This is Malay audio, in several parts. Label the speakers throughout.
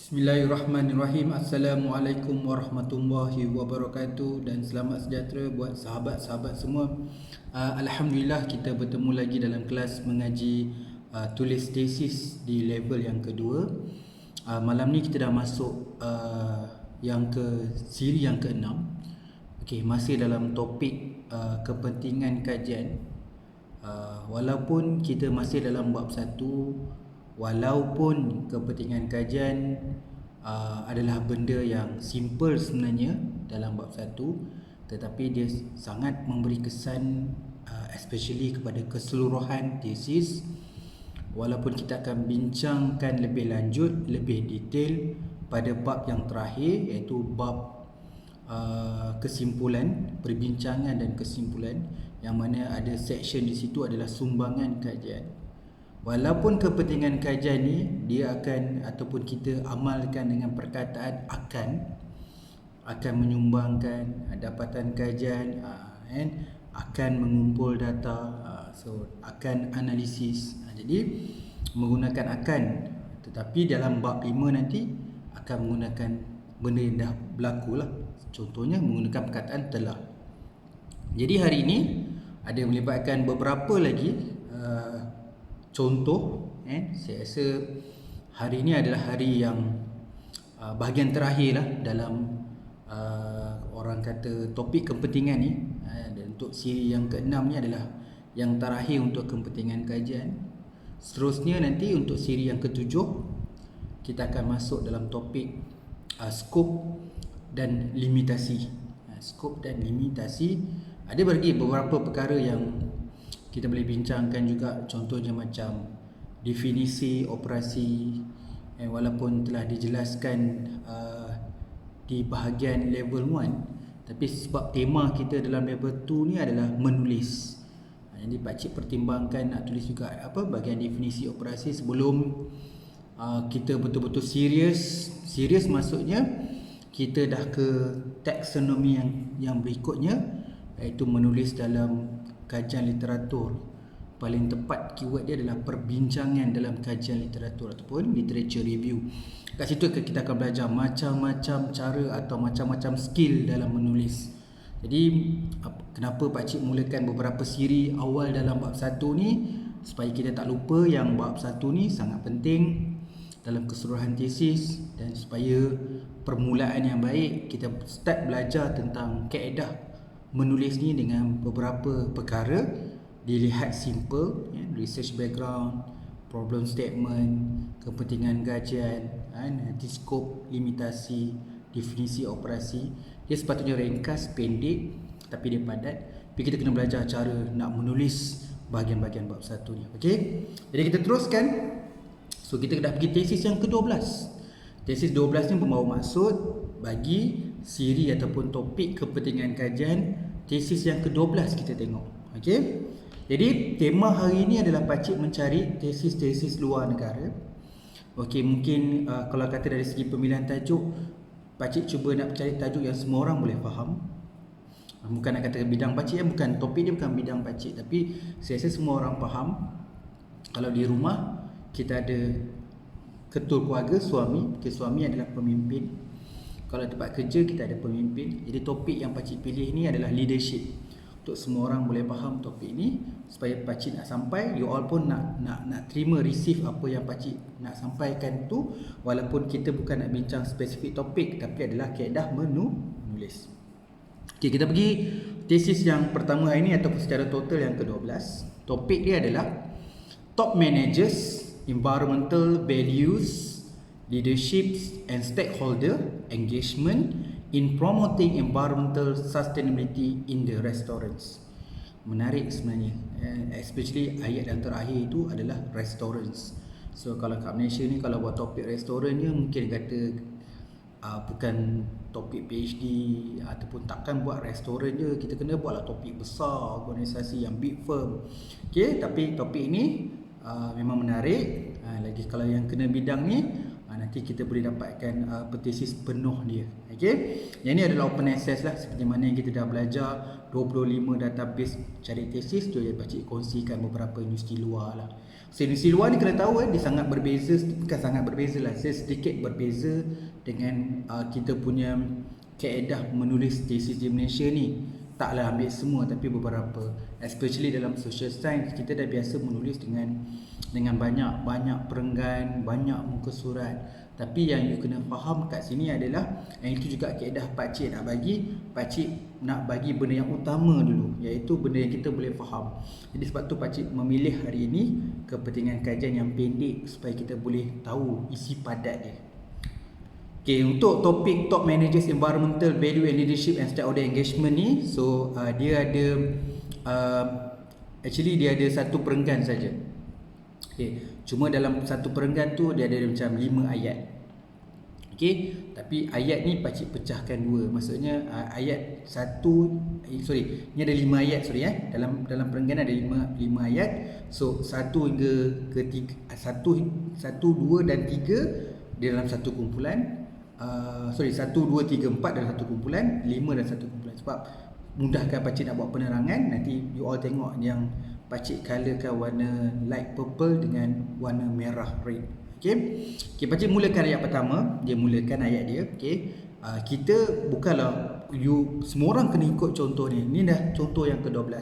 Speaker 1: Bismillahirrahmanirrahim. Assalamualaikum warahmatullahi wabarakatuh dan selamat sejahtera buat sahabat-sahabat semua. Alhamdulillah kita bertemu lagi dalam kelas mengaji tulis tesis di level yang kedua. Malam ni kita dah masuk siri yang ke-6. Okey, masih dalam topik kepentingan kajian. Walaupun kita masih dalam bab 1, walaupun kepentingan kajian adalah benda yang simple sebenarnya dalam bab 1, tetapi dia sangat memberi kesan especially kepada keseluruhan tesis. Walaupun kita akan bincangkan lebih lanjut, lebih detail pada bab yang terakhir, iaitu bab kesimpulan, perbincangan dan kesimpulan, yang mana ada section di situ adalah sumbangan kajian. Walaupun kepentingan kajian ni dia akan ataupun kita amalkan dengan perkataan akan menyumbangkan dapatan kajian, akan mengumpul data, akan analisis. Jadi menggunakan akan, tetapi dalam bab 5 nanti akan menggunakan benda yang dah berlaku lah. Contohnya menggunakan perkataan telah. Jadi hari ini ada melibatkan beberapa lagi contoh. Saya rasa hari ini adalah hari yang bahagian terakhir lah dalam orang kata topik kepentingan ni. Dan untuk siri yang ke-6 ni adalah yang terakhir untuk kepentingan kajian. Seterusnya nanti untuk siri yang ke-7 kita akan masuk dalam topik skop dan limitasi. Skop dan limitasi, ada bagi beberapa perkara yang kita boleh bincangkan juga, contohnya macam definisi operasi, walaupun telah dijelaskan di bahagian level 1, tapi sebab tema kita dalam level 2 ni adalah menulis. Jadi pakcik pertimbangkan nak tulis juga bahagian definisi operasi sebelum kita betul-betul serius maksudnya kita dah ke taksonomi yang berikutnya, iaitu menulis dalam kajian literatur. Paling tepat keyword dia adalah perbincangan dalam kajian literatur ataupun literature review. Kat situ kita akan belajar macam-macam cara atau macam-macam skill dalam menulis. Jadi kenapa pakcik mulakan beberapa siri awal dalam bab 1 ni, supaya kita tak lupa yang bab 1 ni sangat penting dalam keseluruhan tesis, dan supaya permulaan yang baik kita start belajar tentang kaedah menulis ni dengan beberapa perkara. Dilihat simple, research background, problem statement, kepentingan kajian, nanti skop, limitasi, definisi operasi. Dia sepatutnya ringkas, pendek, tapi dia padat. Tapi kita kena belajar cara nak menulis bahagian-bahagian bab 1 ni. Okey, jadi kita teruskan. So kita dah pergi tesis yang ke-12. Tesis 12 ni membawa maksud bagi siri ataupun topik kepentingan kajian. Tesis yang ke-12 kita tengok. Okey, jadi tema hari ini adalah pakcik mencari tesis-tesis luar negara. Okey, mungkin kalau kata dari segi pemilihan tajuk, pakcik cuba nak cari tajuk yang semua orang boleh faham. Bukan nak kata bidang pakcik, bukan, topik dia bukan bidang pakcik, tapi saya rasa semua orang faham. Kalau di rumah kita ada ketua keluarga, suami, suami adalah pemimpin. Kalau tempat kerja kita ada pemimpin. Jadi topik yang pakcik pilih ni adalah leadership. Untuk semua orang boleh faham topik ni, supaya pakcik nak sampai, you all pun nak terima, receive apa yang pakcik nak sampaikan tu. Walaupun kita bukan nak bincang spesifik topik, tapi adalah kaedah menulis. Okay, kita pergi tesis yang pertama hari ni ataupun secara total yang ke-12. Topik dia adalah Top Managers, Environmental Values, Leadership and Stakeholder Engagement in Promoting Environmental Sustainability in the Restaurants. Menarik sebenarnya, especially ayat yang terakhir itu adalah restaurants. So kalau kat Malaysia ni, kalau buat topik restoran je, mungkin kata bukan topik PhD ataupun takkan buat restoran je, kita kena buatlah topik besar, organisasi yang big firm. Okay, tapi topik ni memang menarik. Lagi kalau yang kena bidang ni, nanti nanti kita boleh dapatkan tesis penuh dia. Okey. Yang ni adalah open access lah, seperti mana yang kita dah belajar 25 database cari tesis tu, ya pakcik kongsikan beberapa universiti luar lah. So universiti luar ni kena tahu dia sangat berbeza, bukan sangat berbeza lah, sedikit berbeza dengan kita punya kaedah menulis tesis di Malaysia ni. Taklah ambil semua, tapi beberapa, especially dalam social science, kita dah biasa menulis dengan banyak perenggan, banyak muka surat. Tapi yang you kena faham kat sini adalah, yang itu juga kaedah pakcik nak bagi benda yang utama dulu, iaitu benda yang kita boleh faham. Jadi sebab tu pakcik memilih hari ini kepentingan kajian yang pendek supaya kita boleh tahu isi padat dia. Okay, untuk topik Top Managers Environmental Value and Leadership and Stakeholder Engagement ni, so dia ada actually dia ada satu perenggan saja. Okay, cuma dalam satu perenggan tu dia ada macam 5 ayat. Okay, tapi ayat ni pakcik pecahkan dua. Maksudnya ayat ni ada 5 ayat, dalam perenggan ada 5 ayat. So 1 hingga ke 3, 1, 2 dan 3 dia dalam satu kumpulan. 1, 2, 3, 4 dalam satu kumpulan, 5 dalam satu kumpulan. Sebab mudahkan pakcik nak buat penerangan. Nanti you all tengok yang pakcik colourkan warna light purple dengan warna merah red. Okay, pakcik mulakan ayat pertama. Dia mulakan ayat dia. Okay, kita bukanlah semua orang kena ikut contoh ni. Ni dah contoh yang ke-12.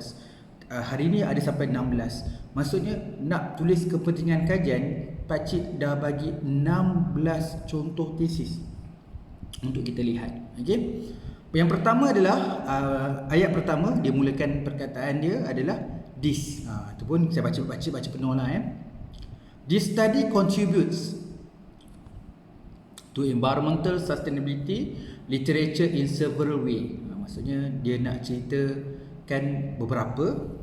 Speaker 1: Hari ni ada sampai 16. Maksudnya nak tulis kepentingan kajian, pakcik dah bagi 16 contoh tesis untuk kita lihat. Okay, yang pertama adalah ayat pertama, dia mulakan perkataan dia adalah this. Itu pun saya baca penuh lah. This study contributes to environmental sustainability literature in several ways. Maksudnya dia nak ceritakan beberapa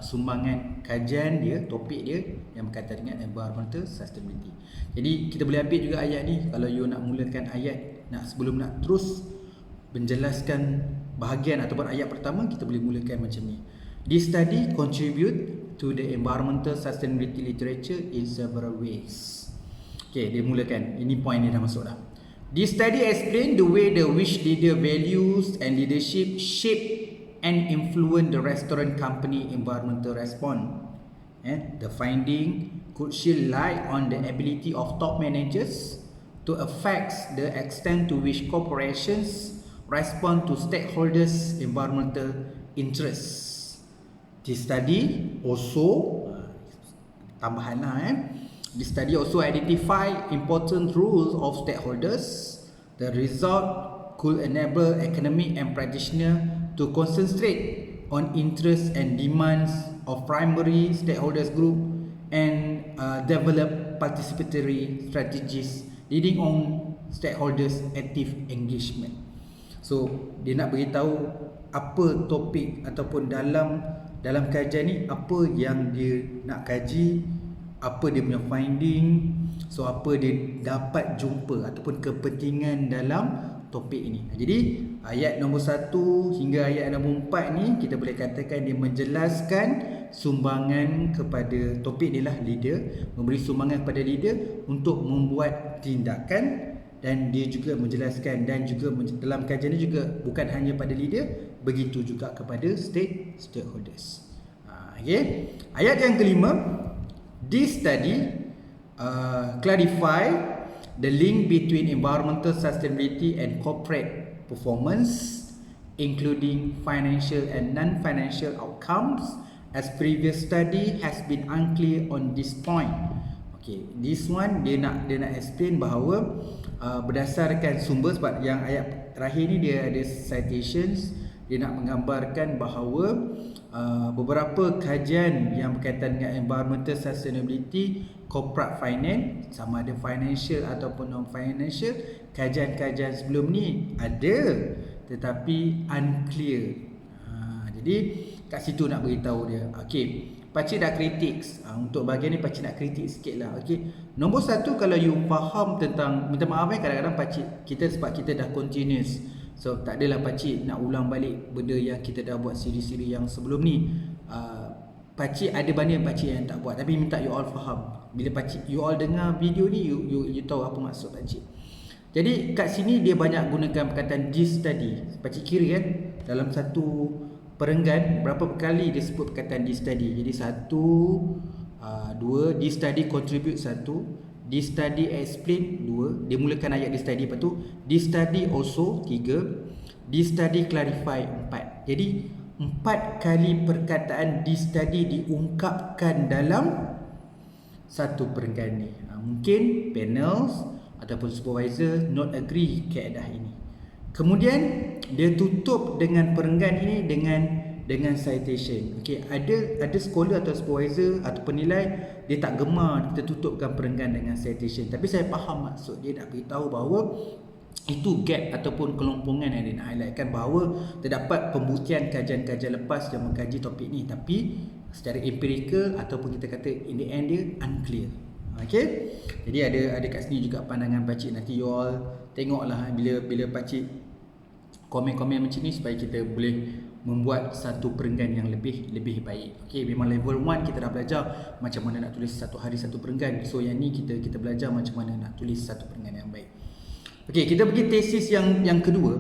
Speaker 1: sumbangan kajian dia, topik dia yang berkaitan dengan environmental sustainability. Jadi kita boleh ambil juga ayat ni. Kalau you nak mulakan ayat, sebelum nak terus menjelaskan bahagian ataupun ayat pertama, kita boleh mulakan macam ni. This study contribute to the environmental sustainability literature in several ways. Okay, dia mulakan. Ini point dia dah masuk dah. This study explain the way the which leader values and leadership shape and influence the restaurant company environmental response. The finding could shed light on the ability of top managers to affect the extent to which corporations respond to stakeholders' environmental interests. This study also this study also identify important rules of stakeholders. The result could enable academic and practitioner to concentrate on interests and demands of primary stakeholders group and develop participatory strategies leading on stakeholders active engagement. So dia nak beritahu apa topik ataupun dalam kajian ni apa yang dia nak kaji, apa dia punya finding, so apa dia dapat jumpa ataupun kepentingan dalam topik ini. Jadi ayat nombor 1 hingga ayat nombor 4 ni kita boleh katakan dia menjelaskan sumbangan kepada topik ni lah, leader, memberi sumbangan kepada leader untuk membuat tindakan. Dan dia juga menjelaskan dan juga dalam kajian ni juga bukan hanya pada leader, begitu juga kepada stakeholders. Okay. Ayat yang kelima, this study clarify the link between environmental sustainability and corporate performance, including financial and non-financial outcomes, as previous study has been unclear on this point. Okay, this one dia nak explain bahawa berdasarkan sumber, sebab yang ayat terakhir ni dia ada citations, dia nak menggambarkan bahawa beberapa kajian yang berkaitan dengan environmental sustainability, corporate finance, sama ada financial ataupun non-financial, kajian-kajian sebelum ni ada tetapi unclear. Jadi kat situ nak beritahu dia. Okey, pakcik dah kritik. Untuk bahagian ni pakcik nak kritik sikit lah. Okey, nombor 1, kalau you faham tentang, minta maaf kadang-kadang pakcik sebab kita dah continuous, so tak adalah pakcik nak ulang balik benda yang kita dah buat siri-siri yang sebelum ni. Pakcik ada banyak pakcik yang tak buat, tapi minta you all faham. Bila pakcik you all dengar video ni, you tahu apa maksud pakcik. Jadi kat sini dia banyak gunakan perkataan this study. Pakcik kira kan, dalam satu perenggan berapa kali dia sebut perkataan this study. Jadi 1, 2, this study contribute 1, this study explain 2, dia mulakan ayat this study, lepas tu this study also 3, this study clarify 4. Jadi 4 kali perkataan this study diungkapkan dalam satu perenggan ni. Mungkin panels ataupun supervisor not agree kaedah ini. Kemudian dia tutup dengan perenggan ini dengan citation. Okey, ada scholar atau supervisor atau penilai dia tak gemar kita tutupkan perenggan dengan citation. Tapi saya faham maksud dia nak beritahu bahawa itu gap ataupun kelompongan yang dia nak highlightkan, bahawa terdapat pembuktian kajian-kajian lepas yang mengkaji topik ni, tapi secara empirical ataupun kita kata in the end dia unclear. Okay, jadi ada kat sini juga pandangan pakcik. Nanti you all tengoklah bila pakcik komen-komen macam ni supaya kita boleh membuat satu perenggan yang lebih baik. Okay, memang level 1 kita dah belajar macam mana nak tulis satu hari satu perenggan. So yang ni kita belajar macam mana nak tulis satu perenggan yang baik. Okay, kita pergi tesis yang kedua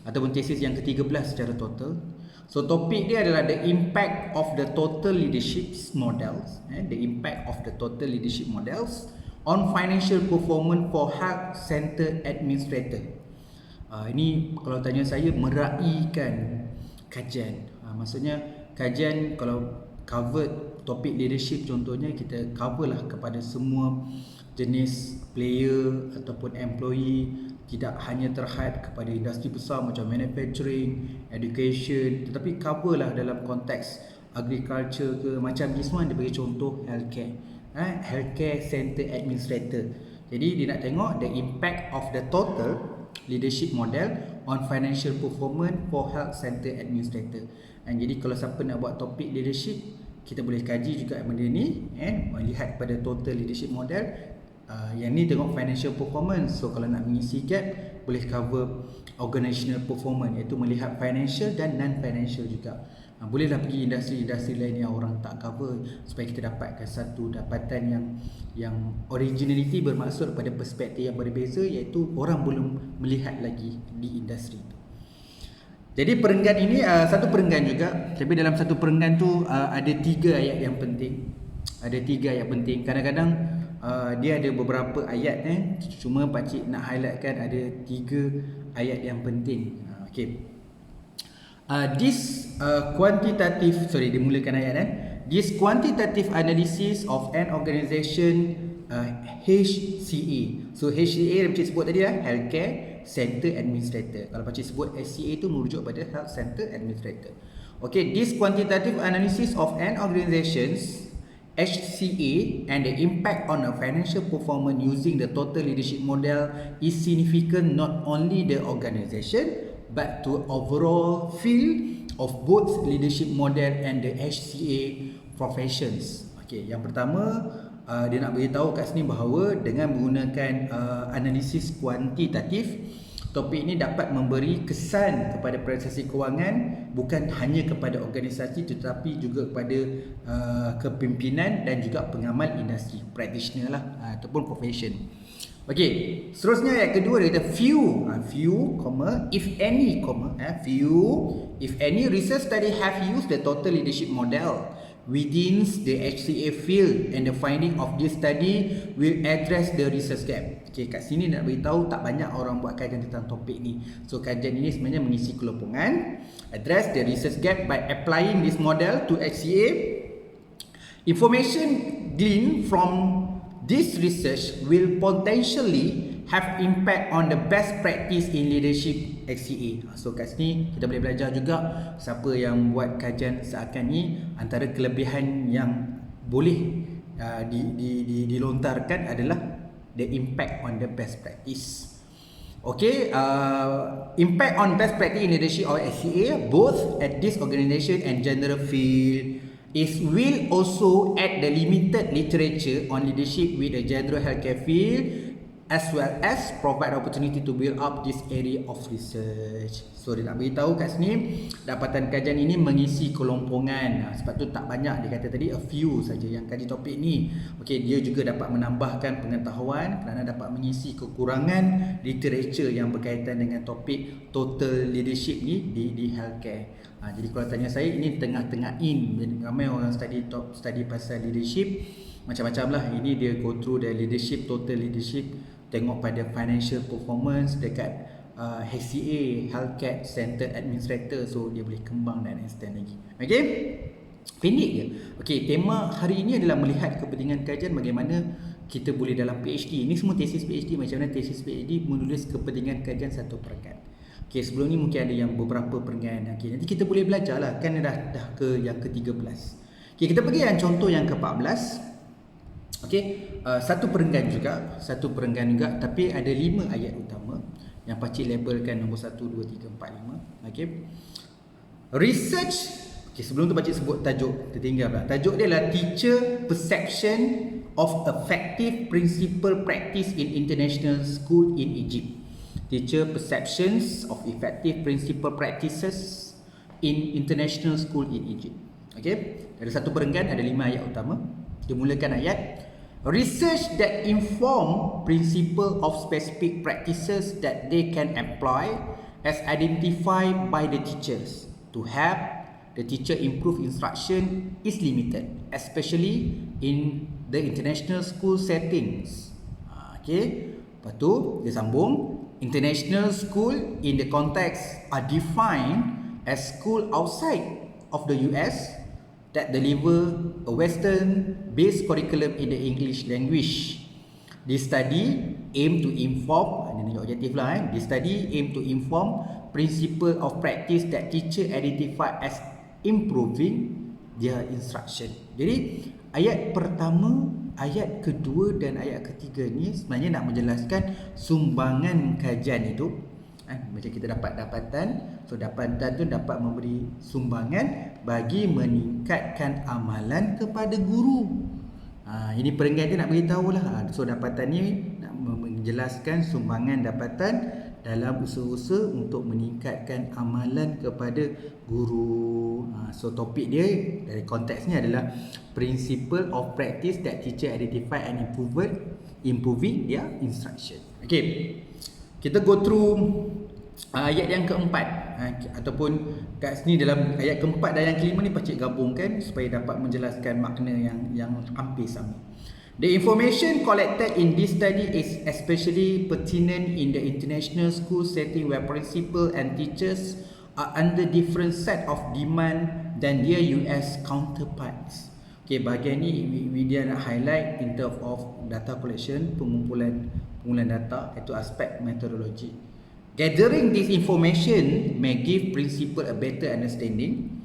Speaker 1: ataupun tesis yang ke-13 secara total. So topik dia adalah the impact of the total leadership models, the impact of the total leadership models on financial performance for health center administrator. Ini kalau tanya saya meraihkan kajian. Maksudnya kajian kalau covered topik leadership, contohnya kita cover lah kepada semua jenis player ataupun employee, tidak hanya terhad kepada industri besar macam manufacturing, education, tetapi cover lah dalam konteks agriculture ke, macam ni semua. Dia bagi contoh healthcare, healthcare center administrator. Jadi dia nak tengok the impact of the total leadership model on financial performance for health center administrator. Jadi kalau siapa nak buat topik leadership, kita boleh kaji juga benda ni, melihat pada total leadership model. Yang ni tengok financial performance. So kalau nak mengisi gap, boleh cover organizational performance, iaitu melihat financial dan non-financial juga. Bolehlah pergi industri-industri lain yang orang tak cover, supaya kita dapatkan satu dapatan yang originality, bermaksud pada perspektif yang berbeza, iaitu orang belum melihat lagi di industri itu. Jadi perenggan ini satu perenggan juga, tapi dalam satu perenggan tu ada 3 ayat yang penting. Ada 3 ayat penting. Kadang-kadang dia ada beberapa ayat, cuma pakcik nak highlightkan ada 3 ayat yang penting. Okay. This dimulakan ayat this quantitative analysis of an organization HCA. So HCA pakcik sebut tadi lah, healthcare center administrator. Kalau pakcik sebut HCA tu merujuk pada health center administrator. Okay, this quantitative analysis of an organization's HCA and the impact on a financial performance using the total leadership model is significant not only the organization but to overall field of both leadership model and the HCA professions. Okay, yang pertama dia nak beritahu kat sini bahawa dengan menggunakan analisis kuantitatif, topik ini dapat memberi kesan kepada prestasi kewangan bukan hanya kepada organisasi tetapi juga kepada kepimpinan dan juga pengamal industri, practitioner lah ataupun profession. Okey, seterusnya ayat kedua dia kata few, if any research study have used the total leadership model within the HCA field and the finding of this study will address the research gap. Okay, kat sini nak beritahu tak banyak orang buat kajian tentang topik ni. So kajian ini sebenarnya mengisi kelompongan. Address the research gap by applying this model to HCA. Information gleaned from this research will potentially have impact on the best practice in leadership HCA. So kat sini kita boleh belajar juga siapa yang buat kajian seakan ni, antara kelebihan yang boleh dilontarkan adalah the impact on the best practice. Okay, impact on best practice in leadership or HCA both at this organisation and general field will also add the limited literature on leadership with the general healthcare field as well as provide opportunity to build up this area of research. So dia nak beritahu kat sini, dapatan kajian ini mengisi kelompongan. Sebab tu tak banyak, dia kata tadi a few saja yang kaji topik ni. Okey, dia juga dapat menambahkan pengetahuan kerana dapat mengisi kekurangan literature yang berkaitan dengan topik total leadership ni di healthcare. Jadi kalau tanya saya, ini tengah-tengah in. Ramai orang study pasal leadership, macam-macam lah. Ini dia go through the leadership, total leadership, tengok pada financial performance dekat HCA, Healthcare Centered Administrator. So dia boleh kembang dan extend lagi. Okay, pendek je. Okay, tema hari ini adalah melihat kepentingan kajian bagaimana kita boleh dalam PhD. Ini semua tesis PhD, macam mana tesis PhD menulis kepentingan kajian satu peringkat. Okay, sebelum ni mungkin ada yang beberapa peringkat. Okay, nanti kita boleh belajar lah, kan dah ke yang ke-13. Okay, kita pergi yang contoh yang ke-14. Okay, satu perenggan juga, tapi ada 5 ayat utama yang pakcik labelkan nombor 1, 2, 3, 4, 5. Okay, research. Okay, sebelum tu pakcik sebut tajuk, tertinggal pula. Tajuk dia adalah Teacher Perception of Effective Principal Practice in International School in Egypt. Teacher Perceptions of Effective Principal Practices in International School in Egypt. Okay, ada satu perenggan, ada 5 ayat utama. Dimulakan ayat, research that inform principle of specific practices that they can employ as identified by the teachers to help the teacher improve instruction is limited, especially in the international school settings. Okay, lepas tu dia sambung, international school in the context are defined as school outside of the US that deliver a Western-based curriculum in the English language. This study aim to inform, ini objektif lah. This study aim to inform principle of practice that teacher identify as improving their instruction. Jadi ayat pertama, ayat kedua dan ayat ketiga ni sebenarnya nak menjelaskan sumbangan kajian itu. Macam kita dapat dapatan, so dapatan tu dapat memberi sumbangan bagi meningkatkan amalan kepada guru. Ini perenggan dia nak beritahu lah. So dapatan ni nak menjelaskan sumbangan dapatan dalam usaha-usaha untuk meningkatkan amalan kepada guru. So topik dia dari konteksnya adalah principle of practice that teacher identify and improving their instruction. Okay, kita go through ayat yang keempat, ataupun kat sini dalam ayat keempat dan yang kelima ni pakcik gabungkan supaya dapat menjelaskan makna yang hampir sama. The information collected in this study is especially pertinent in the international school setting where principals and teachers are under different set of demand than their US counterparts. Okay, bahagian ni dia nak highlight in terms of data collection, pengumpulan data, iaitu aspek metodologi. Gathering this information may give principal a better understanding,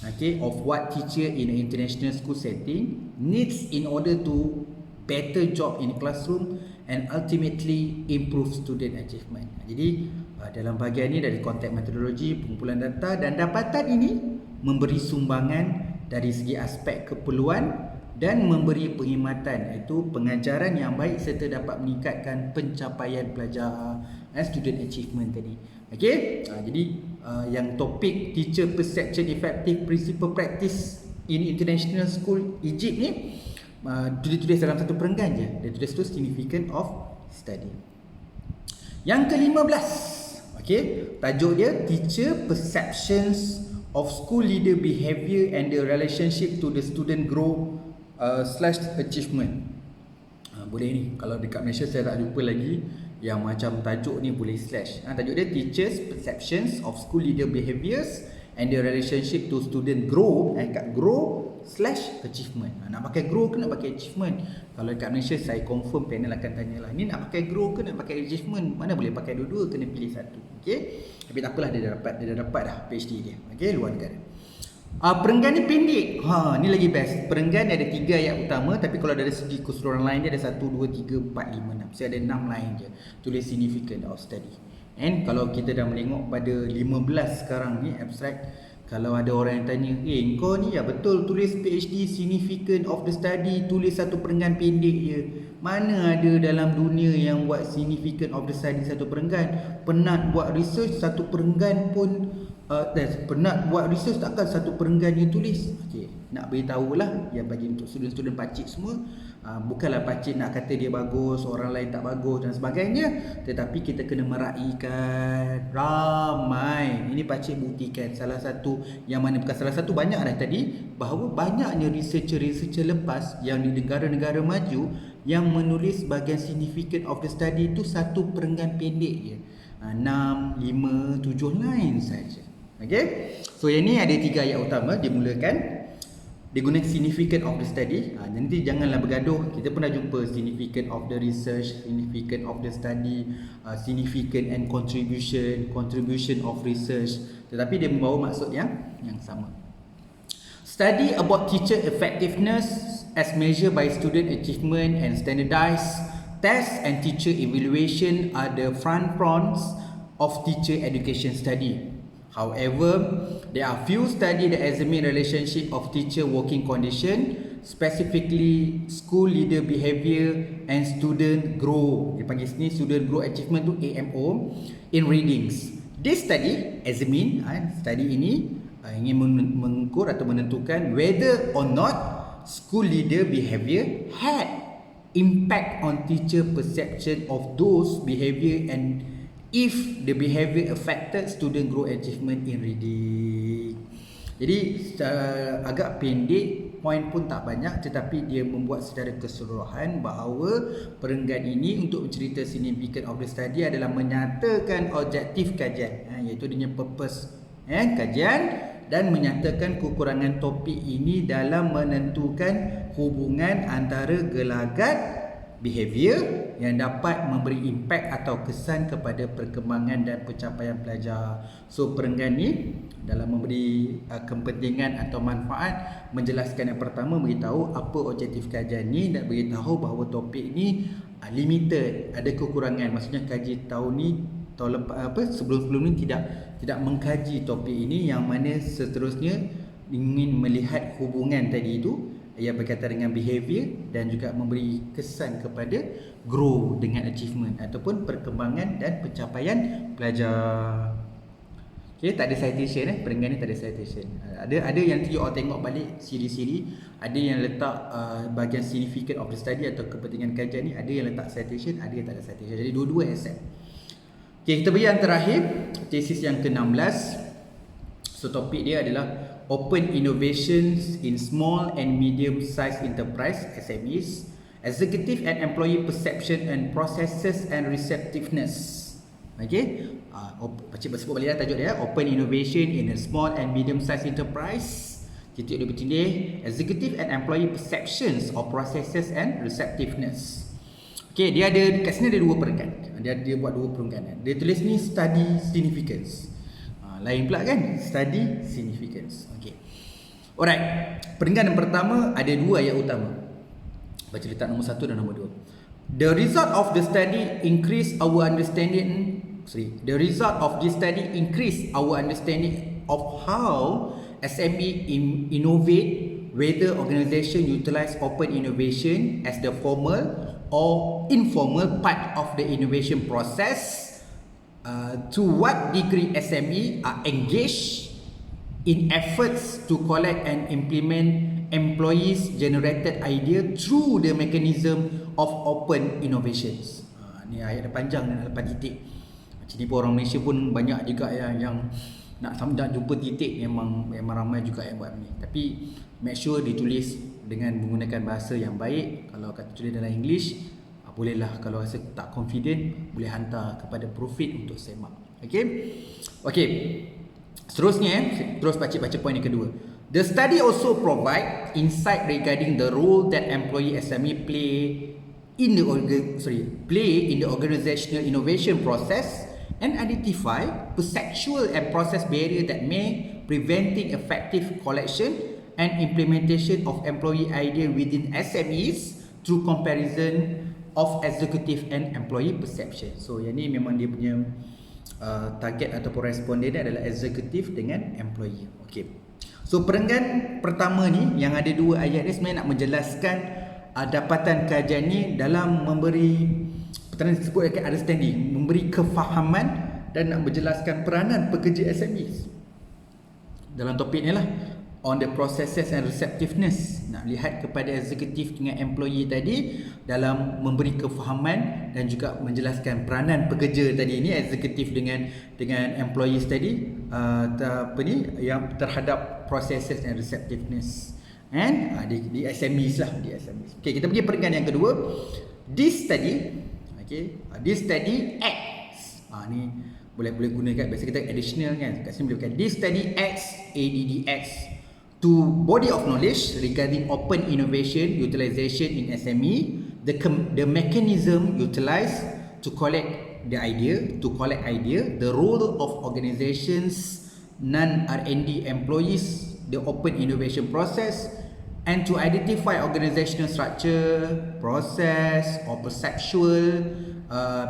Speaker 1: okay, of what teacher in an international school setting needs in order to better job in the classroom and ultimately improve student achievement. Jadi dalam bahagian ini dari konteks metodologi, pengumpulan data dan dapatan ini memberi sumbangan dari segi aspek keperluan dan memberi perkhidmatan, iaitu pengajaran yang baik serta dapat meningkatkan pencapaian pelajar, student achievement tadi. Okay, jadi yang topik Teacher Perception Effective Principal Practice in International School Egypt ni ditulis dalam satu perenggan je. Dia tulis tu significant of study. Yang ke-15, okay, tajuk dia Teacher Perceptions of School Leader Behavior and the Relationship to the Student Growth / Achievement. Boleh ni, kalau dekat Malaysia saya tak jumpa lagi yang macam tajuk ni, boleh slash. Tajuk dia Teachers Perceptions of School Leader Behaviors and the Relationship to Student Growth, kat grow / achievement. Nak pakai grow ke nak pakai achievement? Kalau dekat Malaysia saya confirm panel akan tanyalah, ni nak pakai grow ke nak pakai achievement? Mana boleh pakai dua-dua, kena pilih satu. Okey, tapi tak apalah, dia dah dapat dah PhD dia. Okey, luar negara. Perenggan ni pendek. Ni lagi best. Perenggan dia ada 3 ayat utama, tapi kalau dari segi keseluruhan lain dia ada 1 2 3 4 5 6. Saya ada 6 lain je. Tulis significant of study. And kalau kita dah menengok pada 15 sekarang ni abstract, kalau ada orang yang tanya, kau ni ya betul tulis PhD significant of the study, tulis satu perenggan pendek je.
Speaker 2: Mana ada dalam dunia yang buat significant of the study satu perenggan. Penat buat research satu perenggan pun penat buat research takkan satu perenggan dia tulis. Okey, nak beritahu lah yang bagi untuk student-student pakcik semua, bukanlah pakcik nak kata dia bagus, orang lain tak bagus dan sebagainya, tetapi kita kena meraihkan ramai. Ini pakcik buktikan salah satu, yang mana bukan salah satu, banyak dah tadi, bahawa banyaknya researcher lepas yang di negara-negara maju yang menulis bahagian significant of the study itu satu perenggan pendek je, 6, 5, 7 line saja. Okay, so yang ni ada 3 ayat utama. Dimulakan dia guna significant of the study. Nanti janganlah bergaduh. Kita pernah jumpa significant of the research, significant of the study, significant and contribution of research, tetapi dia membawa maksud yang sama. Study about teacher effectiveness as measured by student achievement and standardized tests and teacher evaluation are the front fronts of teacher education study. However, there are few studies that examine relationship of teacher working condition, specifically school leader behavior and student growth. Dia panggil sini student growth achievement tu AMO in readings. This study examine, study ini ingin mengukur atau menentukan whether or not school leader behavior had impact on teacher perception of those behavior and if the behavior affected student growth achievement in reading. Jadi agak pendek, poin pun tak banyak, tetapi dia membuat secara keseluruhan bahawa perenggan ini untuk mencerita significant of the study adalah menyatakan objektif kajian, iaitu dia purpose kajian, dan menyatakan kekurangan topik ini dalam menentukan hubungan antara gelagat behavior yang dapat memberi impak atau kesan kepada perkembangan dan pencapaian pelajar. So perenggan ni dalam memberi kepentingan atau manfaat, menjelaskan yang pertama, beritahu apa objektif kajian ni dan beritahu bahawa topik ni limited, ada kekurangan. Maksudnya kaji tahun ni, tahun lepas sebelum-sebelum ni tidak mengkaji topik ini, yang mana seterusnya ingin melihat hubungan tadi itu yang berkaitan dengan behavior dan juga memberi kesan kepada grow dengan achievement ataupun perkembangan dan pencapaian pelajar. Okay, tak ada citation perenggan ni tak ada citation. Ada yang you all tengok balik siri-siri, ada yang letak bahagian significant of the study atau kepentingan kajian ni, ada yang letak citation, ada yang tak ada citation. Jadi dua-dua accept. Okay, kita beri yang terakhir, tesis yang ke-16. So topik dia adalah Open Innovations in Small and Medium Sized Enterprise (SMEs), Executive and Employee Perception and Processes and Receptiveness. Okay, pakcik sebut balik tajuk dia, Open Innovation in a Small and Medium Sized Enterprise. Titik dia bertindih Executive and Employee Perceptions of Processes and Receptiveness. Okay, dia ada kat sini ada dua perenggan. Dia buat dua perenggan. Dia tulis ni study significance. Lain pula kan, study significance. Okay, alright. Perenggan yang pertama ada dua ayat utama. Baca letak nombor 1 dan nombor 2. The result of the study increase our understanding. The result of this study increase our understanding of how SME innovate, whether organization utilize open innovation as the formal or informal part of the innovation process. To what degree SME are engaged in efforts to collect and implement employees generated idea through the mechanism of open innovations. Ni ayat dah panjang nak lepas titik. Jadi orang Malaysia pun banyak juga yang nak jumpa titik, memang ramai juga yang buat ni. Tapi make sure ditulis dengan menggunakan bahasa yang baik. Kalau kata tulis dalam English, bolehlah, kalau rasa tak confident boleh hantar kepada proofread untuk semak. Okey. Seterusnya terus baca poin yang kedua. The study also provide insight regarding the role that employee SME play in the organizational innovation process and identify perceptual and process barrier that may preventing effective collection and implementation of employee idea within SMEs through comparison of executive and employee perception. So yang ni memang dia punya target ataupun responden dia adalah executive dengan employee. Okey. So perenggan pertama ni yang ada dua ayat ni sebenarnya nak menjelaskan dapatan kajian ni dalam memberi pertanyaan disebut understanding, memberi kefahaman dan nak menjelaskan peranan pekerja SMEs dalam topik ni lah, on the processes and receptiveness. Nak lihat kepada eksekutif dengan employee tadi dalam memberi kefahaman dan juga menjelaskan peranan pekerja tadi ni, eksekutif dengan employees tadi yang terhadap processes and receptiveness di SMEs lah, di SMEs. Okey, kita pergi perenggan yang kedua. This study, this study acts. Ni boleh gunakan, biasa kita additional kan, kat sini boleh pakai this study acts, ADDX, to body of knowledge regarding open innovation utilization in SME, the mechanism utilized to collect idea, the role of organizations, non-R&D employees, the open innovation process, and to identify organizational structure, process or perceptual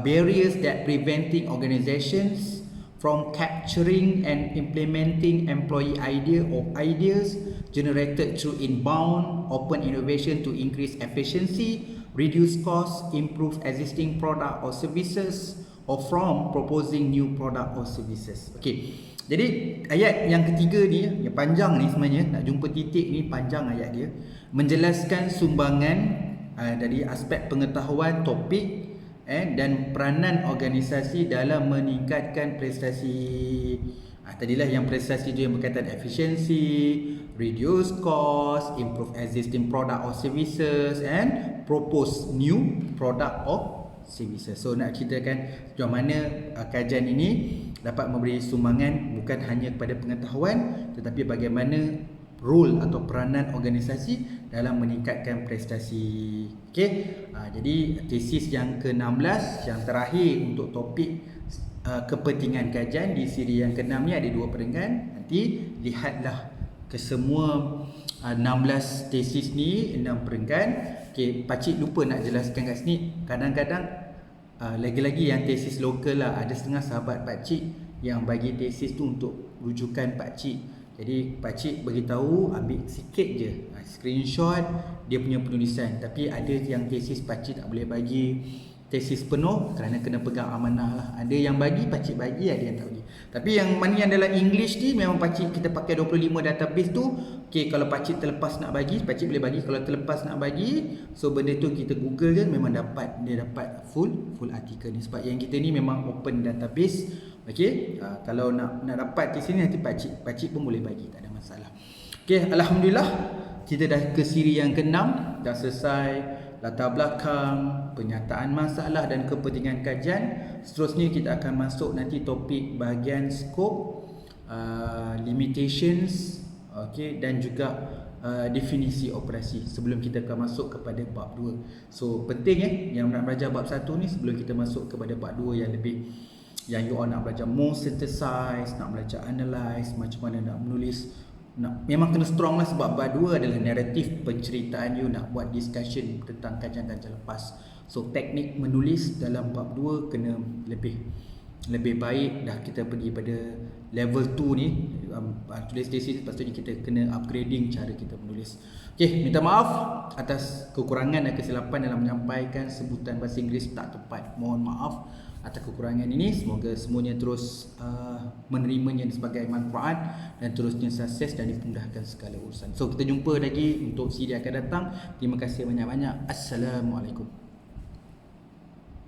Speaker 2: barriers that preventing organizations from capturing and implementing employee idea or ideas generated through inbound open innovation to increase efficiency, reduce costs, improve existing product or services, or from proposing new product or services. Okey. Jadi ayat yang ketiga ni, yang panjang ni sebenarnya, nak jumpa titik ni panjang ayat dia, menjelaskan sumbangan dari aspek pengetahuan topik dan peranan organisasi dalam meningkatkan prestasi. Tadilah yang prestasi tu yang berkaitan efisiensi, reduce cost, improve existing product or services, and propose new product or services. So nak ceritakan macam mana kajian ini dapat memberi sumbangan bukan hanya kepada pengetahuan, tetapi bagaimana role atau peranan organisasi dalam meningkatkan prestasi. Okey. Jadi tesis yang ke-16 yang terakhir untuk topik kepentingan kajian di siri yang ke-6 ni ada 2 perenggan. Nanti lihatlah ke semua 16 tesis ni, 6 perenggan. Okey, pakcik lupa nak jelaskan kat sini. Kadang-kadang lagi-lagi yang tesis lokal lah, ada setengah sahabat pakcik yang bagi tesis tu untuk rujukan pakcik. Jadi pakcik beritahu ambil sikit je screenshot dia punya penulisan, tapi ada yang tesis pakcik tak boleh bagi tesis penuh kerana kena pegang amanah lah. Ada yang bagi, pakcik bagi, ada yang tak bagi. Tapi yang mana yang dalam English ni memang pakcik kita pakai 25 database tu. Okey, kalau pakcik terlepas nak bagi, pakcik boleh bagi. Kalau terlepas nak bagi, so benda tu kita google je, memang dapat, dia dapat full artikel ni. Sebab yang kita ni memang open database. Okey, kalau nak dapat di sini nanti pakcik pun boleh bagi, tak ada masalah. Okey, alhamdulillah kita dah ke siri yang ke-6, dah selesai latar belakang, penyataan masalah dan kepentingan kajian. Seterusnya kita akan masuk nanti topik bahagian scope, limitations, okey, dan juga definisi operasi sebelum kita akan masuk kepada bab 2. So penting yang nak belajar bab 1 ni sebelum kita masuk kepada bab 2 yang lebih, yang you all nak belajar more synthesize, nak belajar analyze, macam mana nak menulis. Memang kena strong lah, sebab bab 2 adalah naratif penceritaan you, nak buat discussion tentang kajian-kajian lepas. So teknik menulis dalam bab 2 kena lebih baik. Dah kita pergi pada level 2 ni, tulis tesis, lepas tu kita kena upgrading cara kita menulis. Okay, minta maaf atas kekurangan dan kesilapan dalam menyampaikan sebutan bahasa Inggeris tak tepat. Mohon maaf atas kekurangan ini. Semoga semuanya terus menerimanya sebagai manfaat dan terusnya sukses dan dipudahkan segala urusan. So kita jumpa lagi untuk siri akan datang. Terima kasih banyak-banyak. Assalamualaikum.